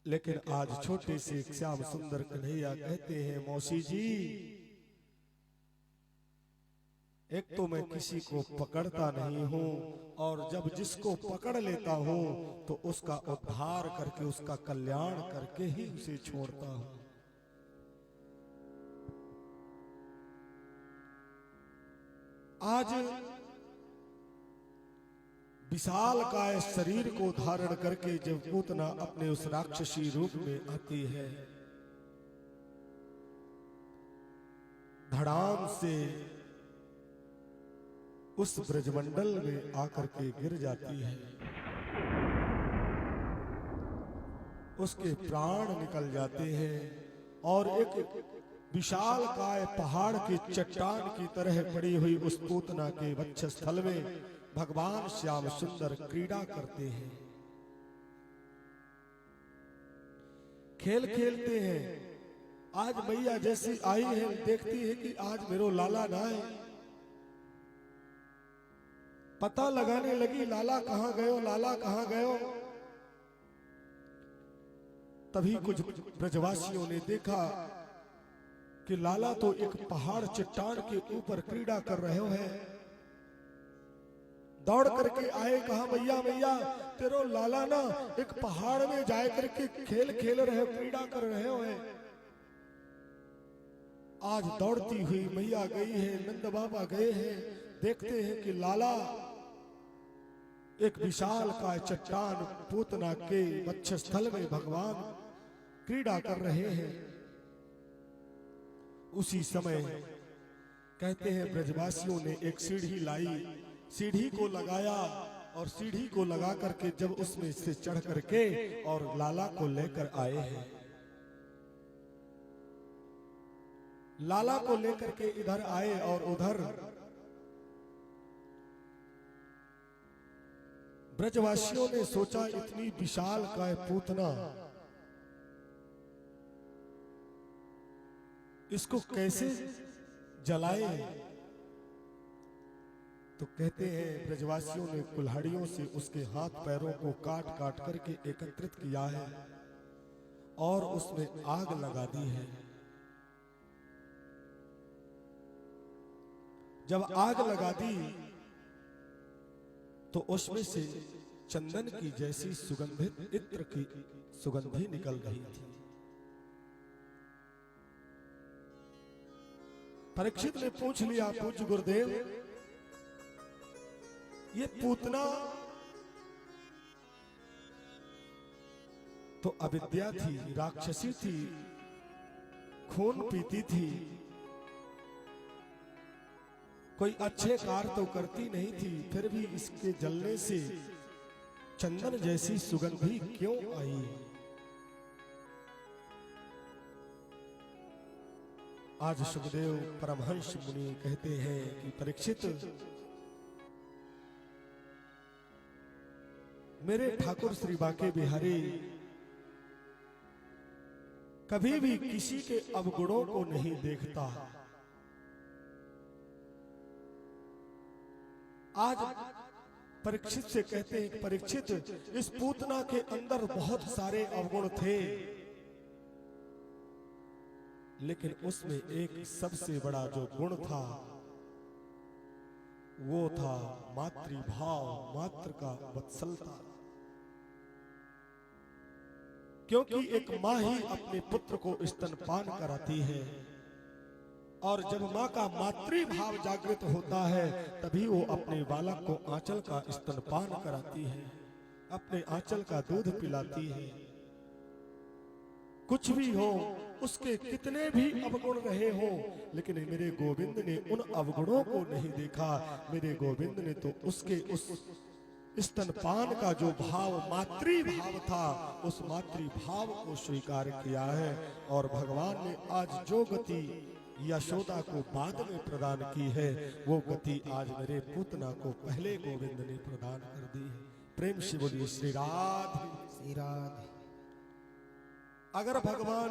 लेकिन आज छोटे से श्याम सुंदर कन्हैया कहते हैं, मौसी जी, एक तो मैं किसी को पकड़ता नहीं हूं, और जब जिसको पकड़ लेता हूं तो उसका उद्धार करके, उसका कल्याण करके ही उसे छोड़ता हूं। आज विशाल काय शरीर को धारण करके जब पूतना अपने उस राक्षसी रूप में आती है, धड़ाम से उस ब्रजमंडल में आकर के गिर जाती है, उसके प्राण निकल जाते हैं और एक विशाल काय पहाड़ की चट्टान की तरह पड़ी हुई उस पूतना के वक्षस्थल में भगवान श्याम सुंदर क्रीड़ा करते हैं, खेल खेलते हैं। आज मैया जैसी आई है, देखती है कि आज मेरो लाला ना है, पता लगाने लगी लाला कहां गयो, लाला कहां गयो। तभी कुछ ब्रजवासियों ने देखा कि लाला तो एक पहाड़ चट्टान के ऊपर क्रीड़ा कर रहे हैं। दौड़ करके आए, कहा मैया मैया तेरो लाला ना एक पहाड़ में जाए करके खेल खेल रहे, क्रीड़ा कर रहे हो। आज दौड़ती हुई मैया गई है, नंद बाबा गए हैं, देखते हैं कि लाला एक विशाल काय चट्टान पूतना के वक्षस्थल में भगवान क्रीड़ा कर रहे हैं। उसी समय कहते हैं ब्रजवासियों ने एक सीढ़ी लाई, सीढ़ी को लगाया और सीढ़ी को लगा करके जब उसमें से चढ़ करके और लाला को लेकर आए हैं, लाला को लेकर के इधर आए और उधर ब्रजवासियों ने सोचा इतनी विशाल काय पूतना, इसको कैसे जलाए। तो कहते हैं ब्रजवासियों ने कुल्हाड़ियों से उसके हाथ पैरों को काट काट करके एकत्रित किया है और उसमें आग लगा दी है। जब आग लगा दी तो उसमें से चंदन की जैसी सुगंधित इत्र की सुगंधी निकल रही थी। परीक्षित ने पूछ लिया, पूज्य गुरुदेव, ये पूतना तो अविद्या थी, राक्षसी थी, खून पीती थी, कोई अच्छे कार्य तो करती नहीं थी, फिर भी इसके जलने से चंदन जैसी सुगंधी क्यों आई। आज सुखदेव परमहंस मुनि कहते हैं कि परीक्षित, मेरे ठाकुर श्री बांके बिहारी कभी भी किसी के अवगुणों को नहीं देखता। आज परीक्षित से कहते हैं, परीक्षित इस पूतना के अंदर बहुत सारे अवगुण थे, लेकिन उसमें एक सबसे बड़ा जो गुण था वो था मातृभाव, मातृ का वत्सलता। क्योंकि एक माँ ही अपने पुत्र को स्तनपान कराती है, और जब माँ का मातृभाव जागृत होता है तभी वो अपने बालक को आंचल का स्तनपान कराती है, अपने आंचल का दूध पिलाती है। कुछ भी हो, उसके कितने भी अवगुण रहे हो, लेकिन मेरे गोविंद ने उन अवगुणों को नहीं देखा। मेरे गोविंद ने तो उसके उस स्तनपान का जो भाव, मातृभाव था, उस मातृभाव को स्वीकार किया है। और भगवान ने आज जो गति यशोदा को बाद में प्रदान की है, वो गति आज मेरे पूतना को पहले गोविंद ने प्रदान कर दी है। प्रेम से बोलिए श्री राधे, श्री राधे। अगर भगवान